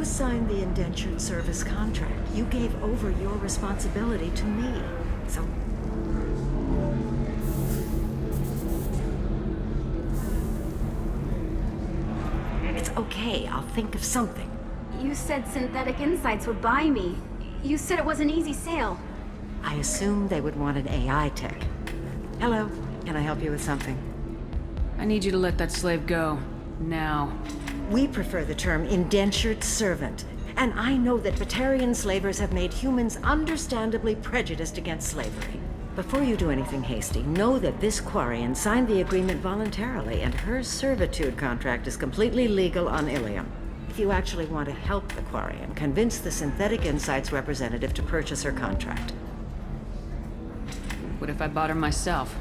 signed the indentured service contract. You gave over your responsibility to me. So... It's okay, I'll think of something. You said Synthetic Insights would buy me. You said it was an easy sale. I assumed they would want an AI tech. Hello, can I help you with something? I need you to let that slave go. Now. We prefer the term indentured servant. And I know that Batarian slavers have made humans understandably prejudiced against slavery. Before you do anything hasty, know that this Quarian signed the agreement voluntarily, and her servitude contract is completely legal on Illium. If you actually want to help the Quarian, convince the Synthetic Insights representative to purchase her contract. What if I bought her myself?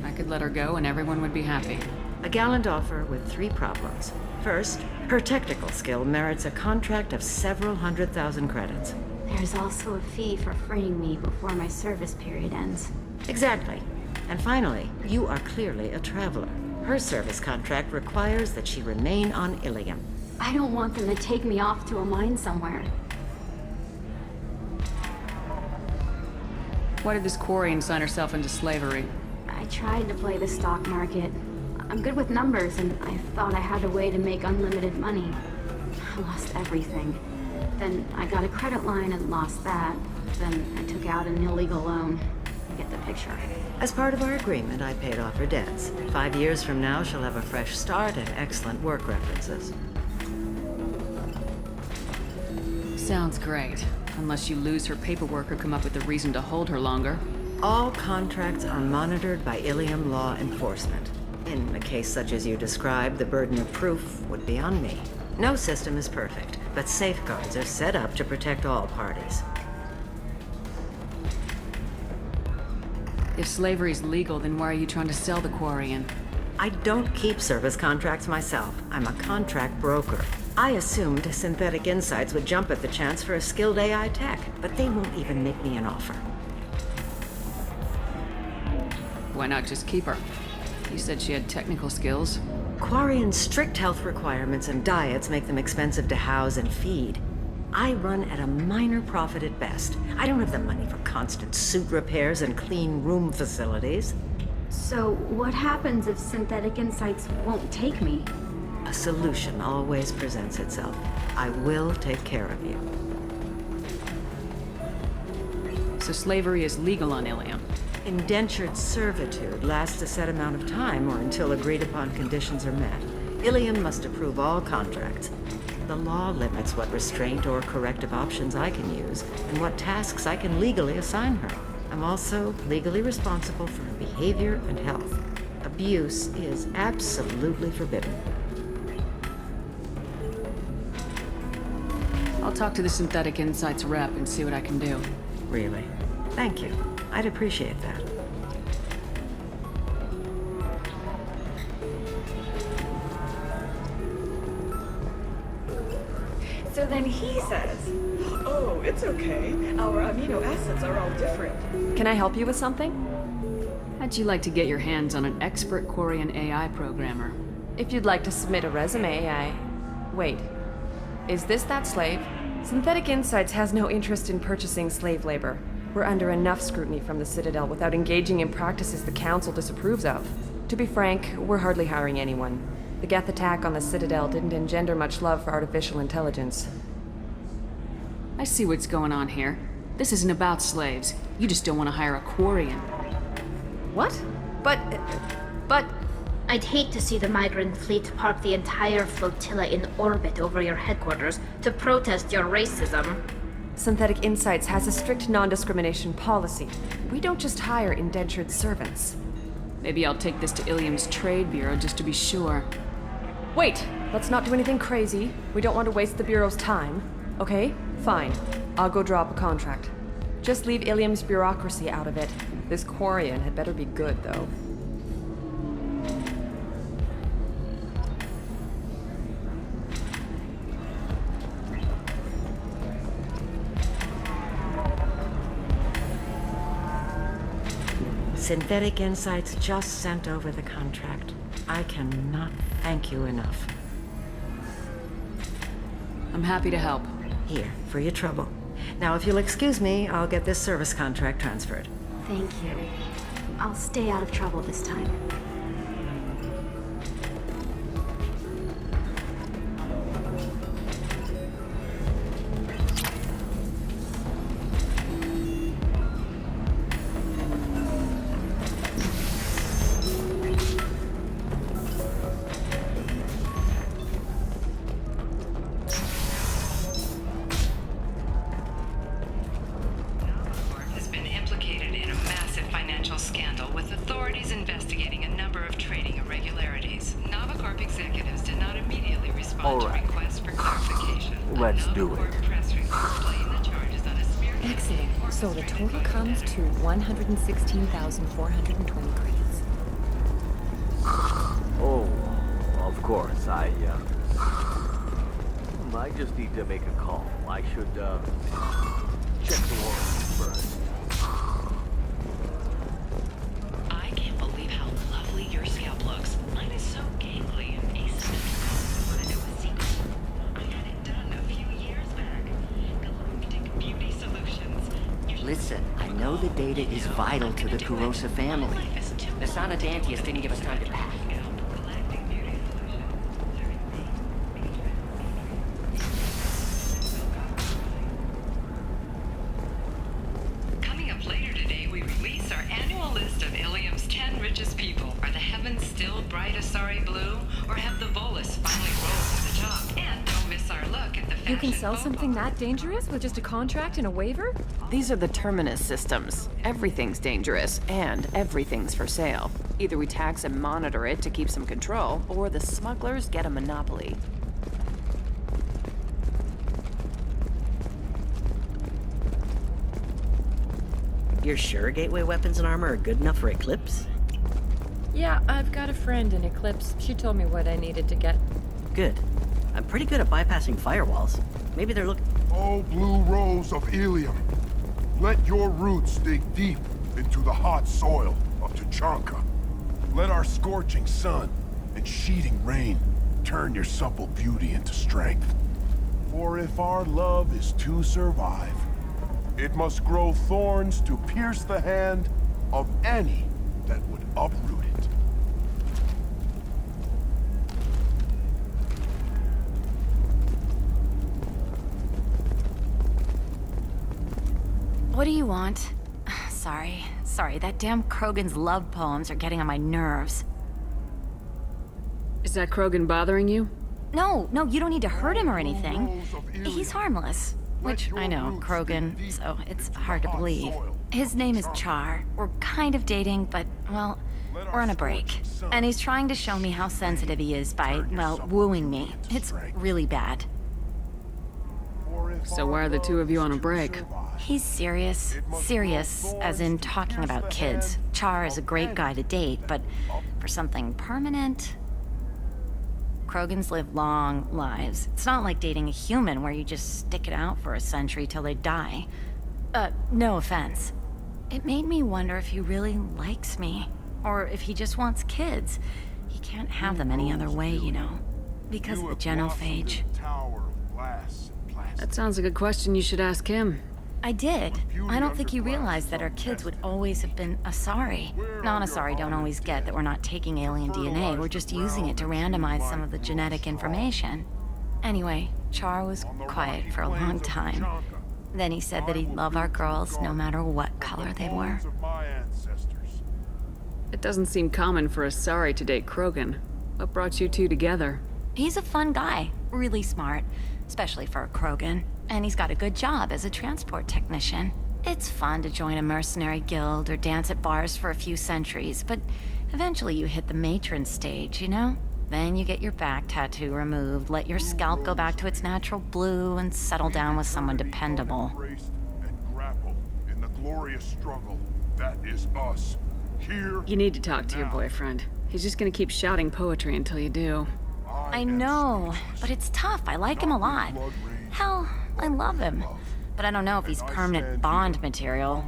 I could let her go and everyone would be happy. A gallant offer with 3 problems. First, her technical skill merits a contract of several 100,000 credits. There's also a fee for freeing me before my service period ends. Exactly. And finally, you are clearly a traveler. Her service contract requires that she remain on Illium. I don't want them to take me off to a mine somewhere. Why did this Quarian sign herself into slavery? I tried to play the stock market. I'm good with numbers, and I thought I had a way to make unlimited money. I lost everything. Then I got a credit line and lost that. Then I took out an illegal loan. You get the picture. As part of our agreement, I paid off her debts. 5 years from now, she'll have a fresh start and excellent work references. Sounds great. Unless you lose her paperwork or come up with a reason to hold her longer. All contracts are monitored by Illium law enforcement. In a case such as you described, the burden of proof would be on me. No system is perfect, but safeguards are set up to protect all parties. If slavery's legal, then why are you trying to sell the Quarian? I don't keep service contracts myself. I'm a contract broker. I assumed Synthetic Insights would jump at the chance for a skilled AI tech, but they won't even make me an offer. Why not just keep her? You said she had technical skills. Quarian's strict health requirements and diets make them expensive to house and feed. I run at a minor profit at best. I don't have the money for constant suit repairs and clean room facilities. So what happens if Synthetic Insights won't take me? A solution always presents itself. I will take care of you. So slavery is legal on Illium. Indentured servitude lasts a set amount of time or until agreed-upon conditions are met. Illium must approve all contracts. The law limits what restraint or corrective options I can use and what tasks I can legally assign her. I'm also legally responsible for her behavior and health. Abuse is absolutely forbidden. I'll talk to the Synthetic Insights rep and see what I can do. Really? Thank you. I'd appreciate that. So then he says, oh, it's okay. Our amino acids are all different. Can I help you with something? How'd you like to get your hands on an expert Quarian AI programmer? If you'd like to submit a resume, Wait. Is this that slave? Synthetic Insights has no interest in purchasing slave labor. We're under enough scrutiny from the Citadel without engaging in practices the Council disapproves of. To be frank, we're hardly hiring anyone. The Geth attack on the Citadel didn't engender much love for artificial intelligence. I see what's going on here. This isn't about slaves. You just don't want to hire a Quarian. What? But... I'd hate to see the migrant fleet park the entire flotilla in orbit over your headquarters to protest your racism. Synthetic Insights has a strict non-discrimination policy. We don't just hire indentured servants. Maybe I'll take this to Illium's Trade Bureau just to be sure. Wait! Let's not do anything crazy. We don't want to waste the Bureau's time. Okay? Fine. I'll go draw up a contract. Just leave Illium's bureaucracy out of it. This Quarian had better be good, though. Synthetic Insights just sent over the contract. I cannot thank you enough. I'm happy to help. Here, for your trouble. Now, if you'll excuse me, I'll get this service contract transferred. Thank you. I'll stay out of trouble this time. Has been implicated in a massive financial scandal with authorities investigating a number of trading irregularities. Novacorp executives did not immediately respond to requests for clarification. Let's do it. Novacorp press release explained the charges on a smear campaign. Excellent. So the total comes to 116,420 credits. Oh, of course, I just need to make a call. I should, check the warrant first. I can't believe how lovely your scalp looks. Mine is so gangly and asymmetrical. Want to know a secret? I had it done a few years back. Galactic Beauty Solutions. Listen, I know the data is vital to the Kurosa family. The son of Dantius didn't give us time to pack. Galactic Beauty Solutions. Coming up later today, we release our annual list of Illium's 10 richest people. Are the heavens still bright Asari blue, or have the Volus finally rolled to the top? And don't miss our look at the You can fashion sell photo. something that dangerous with just a contract and a waiver? These are the Terminus systems. Everything's dangerous, and everything's for sale. Either we tax and monitor it to keep some control, or the smugglers get a monopoly. You're sure gateway weapons and armor are good enough for Eclipse? Yeah, I've got a friend in Eclipse. She told me what I needed to get. Good. I'm pretty good at bypassing firewalls. Maybe they're looking... Oh, blue rose of Illium, let your roots dig deep into the hot soil of Tuchanka. Let our scorching sun and sheeting rain turn your supple beauty into strength. For if our love is to survive, it must grow thorns to pierce the hand of any that would uproot it. What do you want? Sorry, that damn Krogan's love poems are getting on my nerves. Is that Krogan bothering you? No, you don't need to hurt him or anything. He's harmless. Which, I know, Krogan, so it's hard to believe. His name is Char. We're kind of dating, but, well, we're on a break. And he's trying to show me how sensitive he is by, well, wooing me. It's really bad. So why are the two of you on a break? He's serious. Serious, as in talking about kids. Char is a great guy to date, but for something permanent... Krogans live long lives. It's not like dating a human where you just stick it out for a century till they die. No offense. It made me wonder if he really likes me. Or if he just wants kids. He can't have them any other way, you know. Because of the genophage. That sounds like a question you should ask him. I did. I don't think he realized that our kids would always have been Asari. Non-Asari don't always get that we're not taking alien DNA, we're just using it to randomize some of the genetic information. Anyway, Char was quiet for a long time. Then he said that he'd love our girls no matter what color they were. It doesn't seem common for Asari to date Krogan. What brought you two together? He's a fun guy, really smart, especially for a Krogan. And he's got a good job as a transport technician. It's fun to join a mercenary guild or dance at bars for a few centuries, but eventually you hit the matron stage, you know? Then you get your back tattoo removed, let your scalp go back to its natural blue, and settle down with someone dependable. In the glorious struggle that is us. Here. You need to talk to your boyfriend. He's just gonna keep shouting poetry until you do. I know, but it's tough. I like him a lot. Hell, I love him. But I don't know if he's permanent Bond material.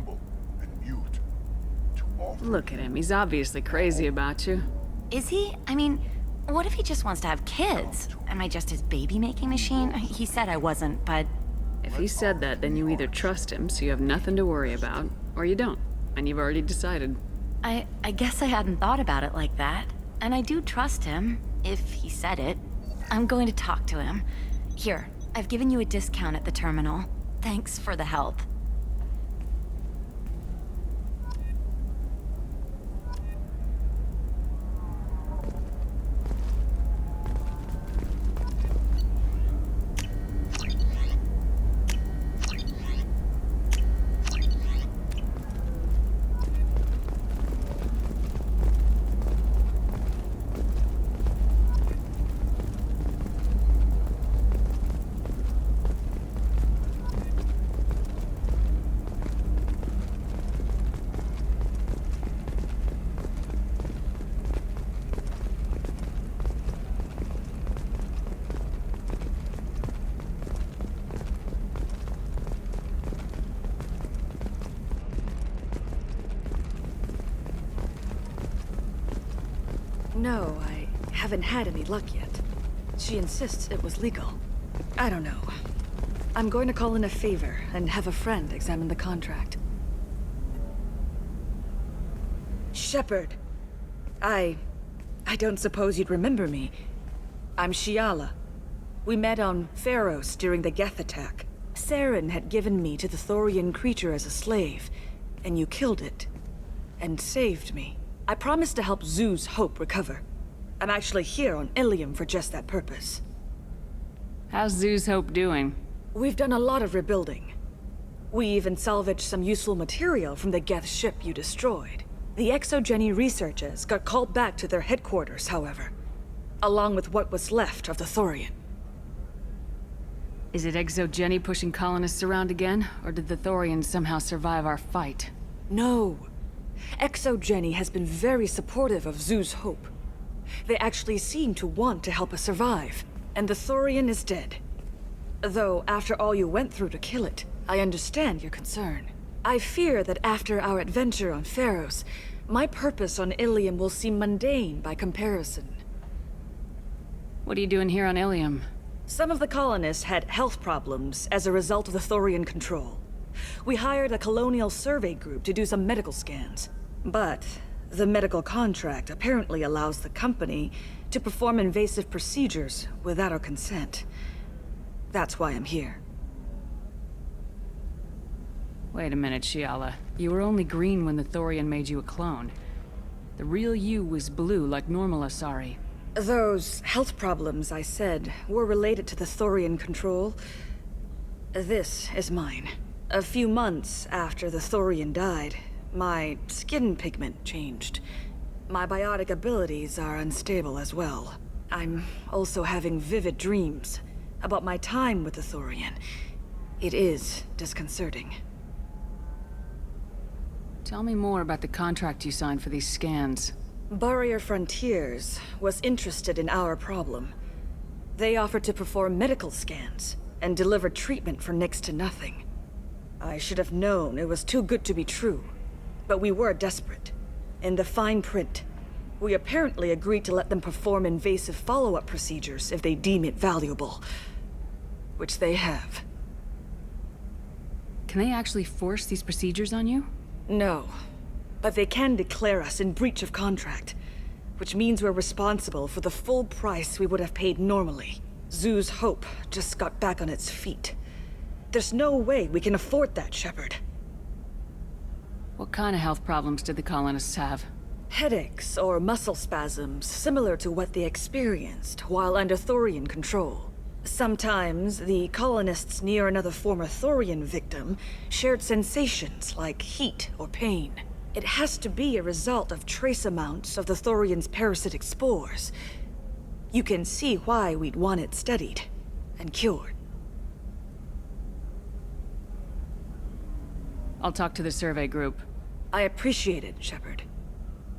Look at him. He's obviously crazy about you. Is he? I mean, What if he just wants to have kids? Am I just his baby-making machine? He said I wasn't, but... If he said that, then you either trust him, so you have nothing to worry about, or you don't, and you've already decided. I guess I hadn't thought about it like that. And I do trust him, if he said it. I'm going to talk to him. Here, I've given you a discount at the terminal. Thanks for the help. No, I haven't had any luck yet. She insists it was legal. I don't know. I'm going to call in a favor and have a friend examine the contract. Shepard. I don't suppose you'd remember me. I'm Shiala. We met on Pharos during the Geth attack. Saren had given me to the Thorian creature as a slave, and you killed it. And saved me. I promised to help Zoo's Hope recover. I'm actually here on Illium for just that purpose. How's Zoo's Hope doing? We've done a lot of rebuilding. We even salvaged some useful material from the Geth ship you destroyed. The Exogeny researchers got called back to their headquarters, however, along with what was left of the Thorian. Is it Exogeny pushing colonists around again, or did the Thorians somehow survive our fight? No. Exogeny has been very supportive of Zoo's Hope. They actually seem to want to help us survive, and the Thorian is dead. Though, after all you went through to kill it, I understand your concern. I fear that after our adventure on Pharos, my purpose on Illium will seem mundane by comparison. What are you doing here on Illium? Some of the colonists had health problems as a result of the Thorian control. We hired a colonial survey group to do some medical scans. But the medical contract apparently allows the company to perform invasive procedures without our consent. That's why I'm here. Wait a minute, Shiala. You were only green when the Thorian made you a clone. The real you was blue like normal Asari. Those health problems I said were related to the Thorian control. This is mine. A few months after the Thorian died, my skin pigment changed. My biotic abilities are unstable as well. I'm also having vivid dreams about my time with the Thorian. It is disconcerting. Tell me more about the contract you signed for these scans. Barrier Frontiers was interested in our problem. They offered to perform medical scans and deliver treatment for next to nothing. I should have known it was too good to be true, but we were desperate. In the fine print, we apparently agreed to let them perform invasive follow-up procedures if they deem it valuable. Which they have. Can they actually force these procedures on you? No, but they can declare us in breach of contract, which means we're responsible for the full price we would have paid normally. Zoo's Hope just got back on its feet. There's no way we can afford that, Shepard. What kind of health problems did the colonists have? Headaches or muscle spasms similar to what they experienced while under Thorian control. Sometimes the colonists near another former Thorian victim shared sensations like heat or pain. It has to be a result of trace amounts of the Thorian's parasitic spores. You can see why we'd want it studied and cured. I'll talk to the survey group. I appreciate it, Shepard.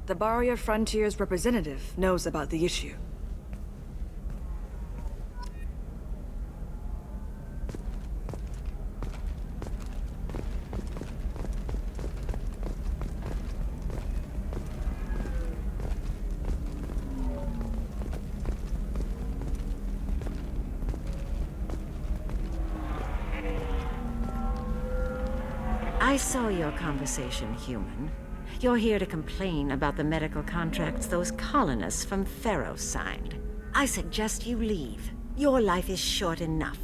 The Barrier Frontiers representative knows about the issue. I saw your conversation, human. You're here to complain about the medical contracts those colonists from Pharaoh signed. I suggest you leave. Your life is short enough.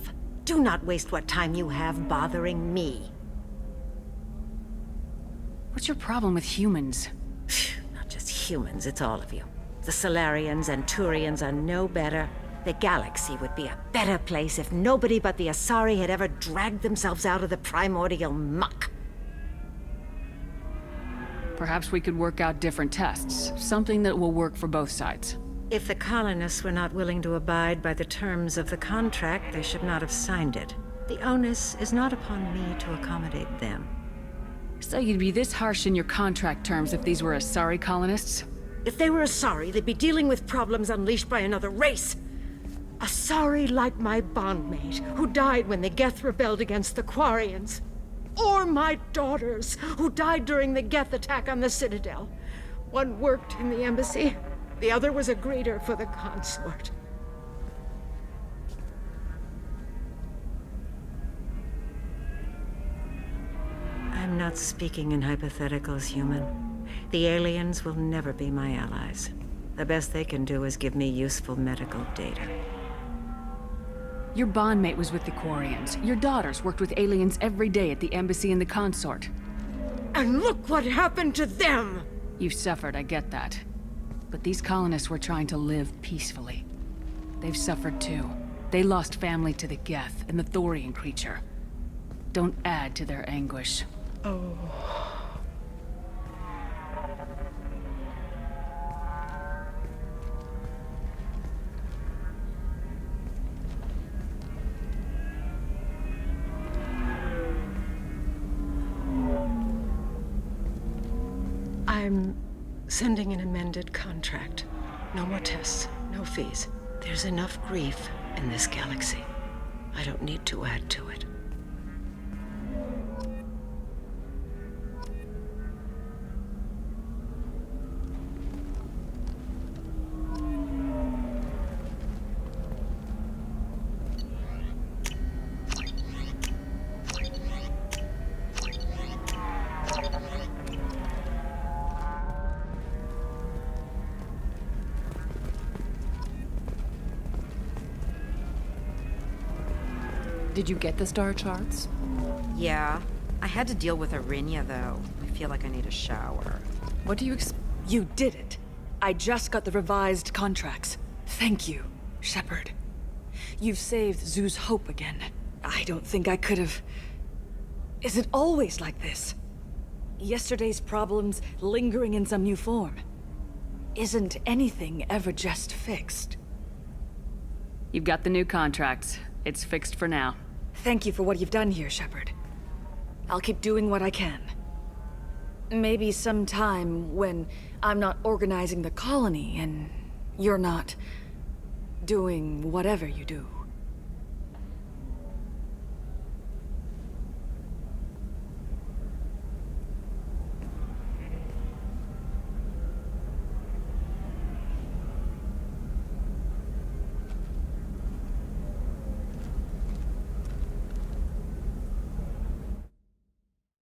Do not waste what time you have bothering me. What's your problem with humans? Not just humans, it's all of you. The Solarians and Turians are no better. The galaxy would be a better place if nobody but the Asari had ever dragged themselves out of the primordial muck. Perhaps we could work out different tests. Something that will work for both sides. If the colonists were not willing to abide by the terms of the contract, they should not have signed it. The onus is not upon me to accommodate them. So you'd be this harsh in your contract terms if these were Asari colonists? If they were Asari, they'd be dealing with problems unleashed by another race. Asari like my bondmate, who died when the Geth rebelled against the Quarians. Or my daughters, who died during the Geth attack on the Citadel. One worked in the embassy, the other was a greeter for the consort. I'm not speaking in hypotheticals, human. The aliens will never be my allies. The best they can do is give me useful medical data. Your bondmate was with the Quarians. Your daughters worked with aliens every day at the embassy and the consort. And look what happened to them! You've suffered, I get that. But these colonists were trying to live peacefully. They've suffered too. They lost family to the Geth and the Thorian creature. Don't add to their anguish. Oh. I'm sending an amended contract. No more tests, no fees. There's enough grief in this galaxy. I don't need to add to it. Did you get the star charts? Yeah. I had to deal with Arinia, though. I feel like I need a shower. What do you You did it. I just got the revised contracts. Thank you, Shepard. You've saved Zoo's hope again. I don't think I could have... Is it always like this? Yesterday's problems lingering in some new form. Isn't anything ever just fixed? You've got the new contracts. It's fixed for now. Thank you for what you've done here, Shepard. I'll keep doing what I can. Maybe sometime when I'm not organizing the colony and you're not doing whatever you do.